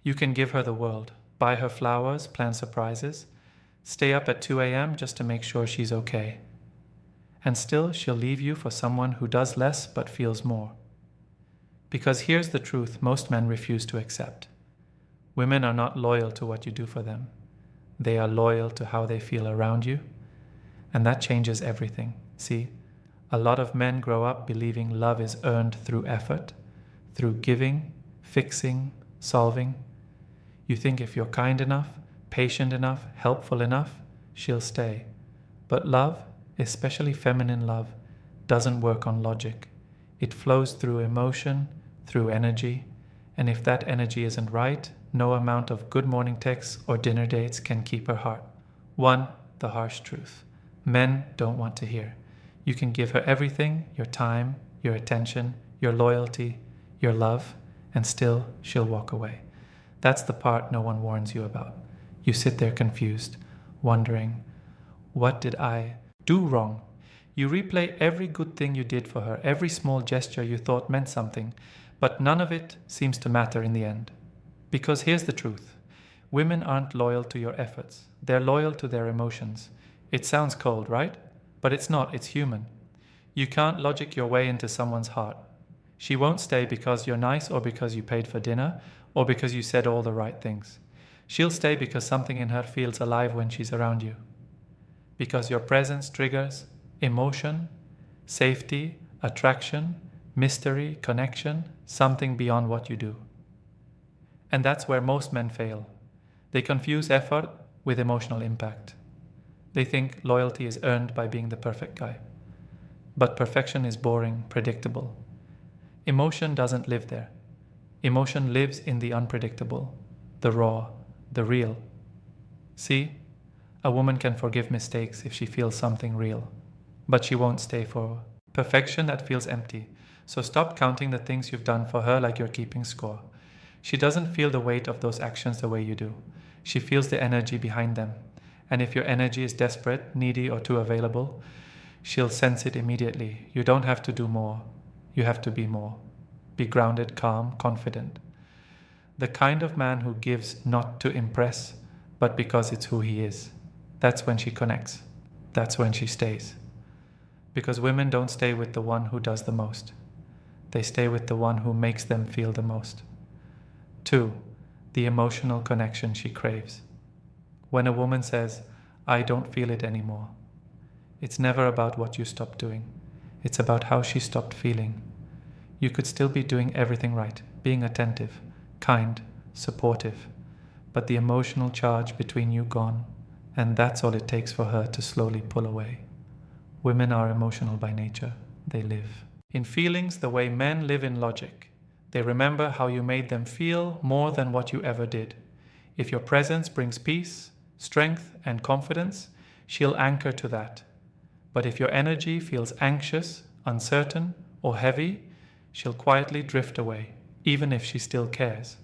You can give her the world, buy her flowers, plan surprises, stay up at 2 a.m. just to make sure she's okay. And still she'll leave you for someone who does less but feels more. Because here's the truth most men refuse to accept. Women are not loyal to what you do for them. They are loyal to how they feel around you. And that changes everything. See, a lot of men grow up believing love is earned through effort, through giving, fixing, solving. You think if you're kind enough, patient enough, helpful enough, she'll stay. But love, especially feminine love, doesn't work on logic. It flows through emotion, through energy, and if that energy isn't right, no amount of good morning texts or dinner dates can keep her heart. One, the harsh truth. Men don't want to hear. You can give her everything, your time, your attention, your loyalty, your love, and still she'll walk away. That's the part no one warns you about. You sit there confused, wondering, what did I do wrong? You replay every good thing you did for her, every small gesture you thought meant something, but none of it seems to matter in the end. Because here's the truth. Women aren't loyal to your efforts. They're loyal to their emotions. It sounds cold, right? But it's not, it's human. You can't logic your way into someone's heart. She won't stay because you're nice or because you paid for dinner or because you said all the right things. She'll stay because something in her feels alive when she's around you. Because your presence triggers emotion, safety, attraction, mystery, connection, something beyond what you do. And that's where most men fail. They confuse effort with emotional impact. They think loyalty is earned by being the perfect guy. But perfection is boring, predictable. Emotion doesn't live there. Emotion lives in the unpredictable, the raw, the real. See, a woman can forgive mistakes if she feels something real, but she won't stay for perfection that feels empty. So stop counting the things you've done for her like you're keeping score. She doesn't feel the weight of those actions the way you do. She feels the energy behind them. And if your energy is desperate, needy, or too available, she'll sense it immediately. You don't have to do more. You have to be more. Be grounded, calm, confident. The kind of man who gives not to impress, but because it's who he is. That's when she connects. That's when she stays. Because women don't stay with the one who does the most. They stay with the one who makes them feel the most. 2. The emotional connection she craves. When a woman says, I don't feel it anymore, it's never about what you stopped doing. It's about how she stopped feeling. You could still be doing everything right, being attentive, kind, supportive, but the emotional charge between you gone, and that's all it takes for her to slowly pull away. Women are emotional by nature. They live in feelings the way men live in logic. They remember how you made them feel more than what you ever did. If your presence brings peace, strength, and confidence, she'll anchor to that. But if your energy feels anxious, uncertain, or heavy, she'll quietly drift away, even if she still cares.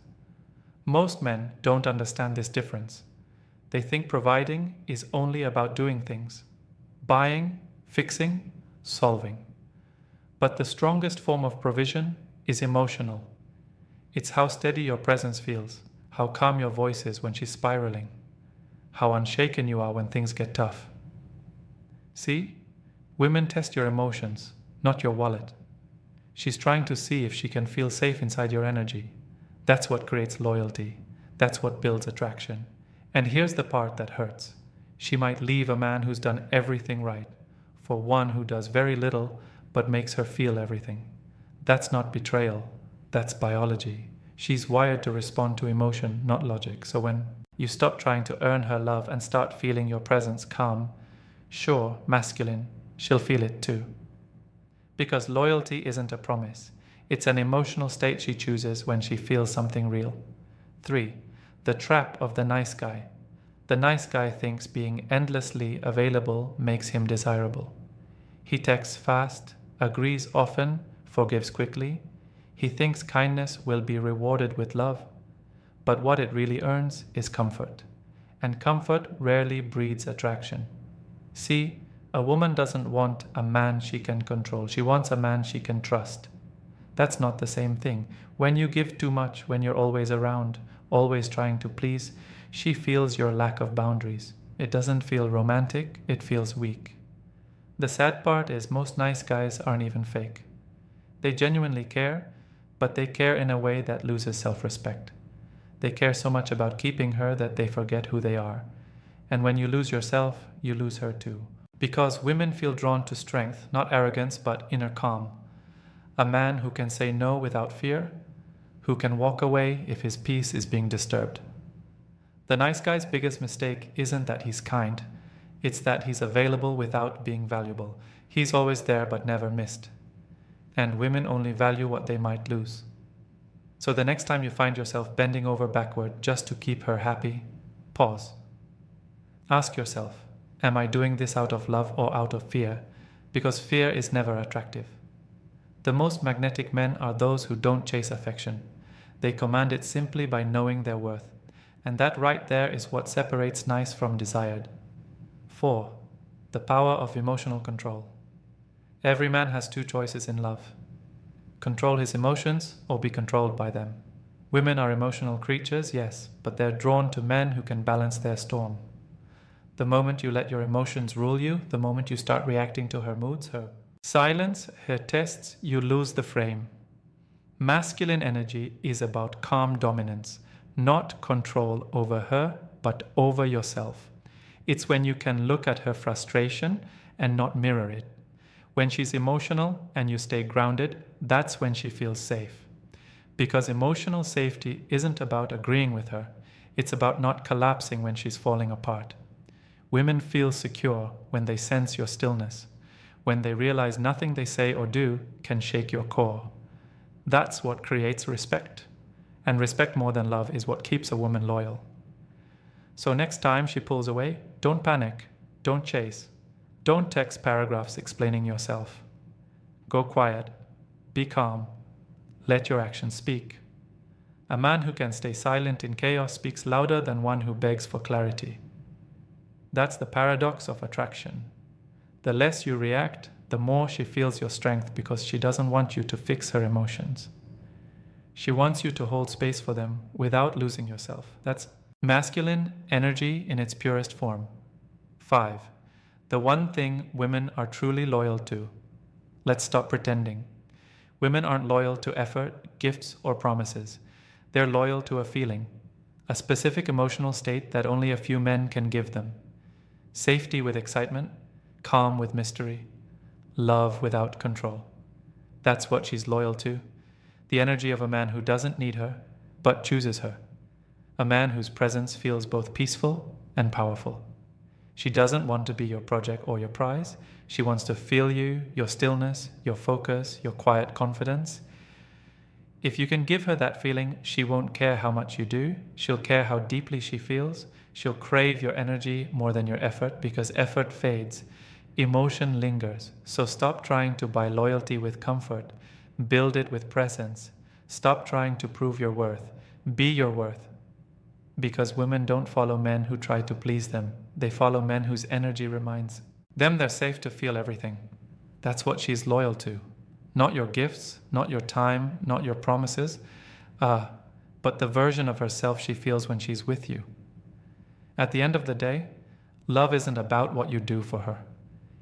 Most men don't understand this difference. They think providing is only about doing things, buying, fixing, solving. But the strongest form of provision is emotional. It's how steady your presence feels, how calm your voice is when she's spiraling, how unshaken you are when things get tough. See? Women test your emotions, not your wallet. She's trying to see if she can feel safe inside your energy. That's what creates loyalty. That's what builds attraction. And here's the part that hurts. She might leave a man who's done everything right for one who does very little but makes her feel everything. That's not betrayal. That's biology. She's wired to respond to emotion, not logic. So when you stop trying to earn her love and start feeling your presence calm, sure, masculine, she'll feel it too. Because loyalty isn't a promise. It's an emotional state she chooses when she feels something real. 3. The trap of the nice guy. The nice guy thinks being endlessly available makes him desirable. He texts fast, agrees often, forgives quickly. He thinks kindness will be rewarded with love. But what it really earns is comfort. And comfort rarely breeds attraction. See, a woman doesn't want a man she can control. She wants a man she can trust. That's not the same thing. When you give too much, when you're always around, always trying to please, she feels your lack of boundaries. It doesn't feel romantic, it feels weak. The sad part is most nice guys aren't even fake. They genuinely care, but they care in a way that loses self-respect. They care so much about keeping her that they forget who they are. And when you lose yourself, you lose her too. Because women feel drawn to strength, not arrogance, but inner calm. A man who can say no without fear, who can walk away if his peace is being disturbed. The nice guy's biggest mistake isn't that he's kind, it's that he's available without being valuable. He's always there but never missed. And women only value what they might lose. So the next time you find yourself bending over backward just to keep her happy, pause. Ask yourself, am I doing this out of love or out of fear? Because fear is never attractive. The most magnetic men are those who don't chase affection. They command it simply by knowing their worth. And that right there is what separates nice from desired. 4. The power of emotional control. Every man has two choices in love. Control his emotions or be controlled by them. Women are emotional creatures, yes, but they're drawn to men who can balance their storm. The moment you let your emotions rule you, the moment you start reacting to her moods, her silence, her tests, you lose the frame. Masculine energy is about calm dominance, not control over her, but over yourself. It's when you can look at her frustration and not mirror it. When she's emotional and you stay grounded, that's when she feels safe. Because emotional safety isn't about agreeing with her, it's about not collapsing when she's falling apart. Women feel secure when they sense your stillness, when they realize nothing they say or do can shake your core. That's what creates respect. And respect more than love is what keeps a woman loyal. So next time she pulls away, don't panic, don't chase. Don't text paragraphs explaining yourself. Go quiet, be calm, let your actions speak. A man who can stay silent in chaos speaks louder than one who begs for clarity. That's the paradox of attraction. The less you react, the more she feels your strength because she doesn't want you to fix her emotions. She wants you to hold space for them without losing yourself. That's masculine energy in its purest form. 5. The one thing women are truly loyal to. Let's stop pretending. Women aren't loyal to effort, gifts, or promises. They're loyal to a feeling, a specific emotional state that only a few men can give them. Safety with excitement, calm with mystery, love without control. That's what she's loyal to. The energy of a man who doesn't need her, but chooses her. A man whose presence feels both peaceful and powerful. She doesn't want to be your project or your prize. She wants to feel you, your stillness, your focus, your quiet confidence. If you can give her that feeling, she won't care how much you do. She'll care how deeply she feels. She'll crave your energy more than your effort because effort fades. Emotion lingers. So stop trying to buy loyalty with comfort. Build it with presence. Stop trying to prove your worth. Be your worth. Because women don't follow men who try to please them. They follow men whose energy reminds them they're safe to feel everything. That's what she's loyal to. Not your gifts, not your time, not your promises, but the version of herself she feels when she's with you. At the end of the day, love isn't about what you do for her.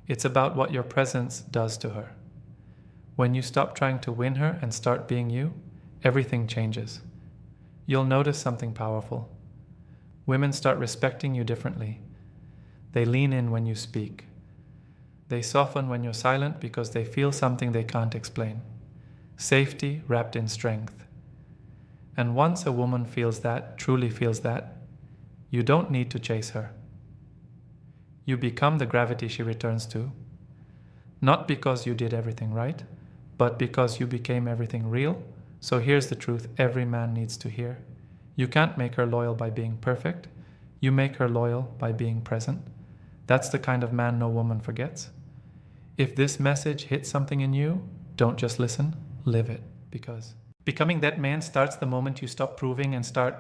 It's about what your presence does to her. When you stop trying to win her and start being you, everything changes. You'll notice something powerful. Women start respecting you differently. They lean in when you speak. They soften when you're silent because they feel something they can't explain. Safety wrapped in strength. And once a woman feels that, truly feels that, you don't need to chase her. You become the gravity she returns to, not because you did everything right, but because you became everything real. So here's the truth every man needs to hear. You can't make her loyal by being perfect. You make her loyal by being present. That's the kind of man no woman forgets. If this message hits something in you, don't just listen, live it. Because becoming that man starts the moment you stop proving and start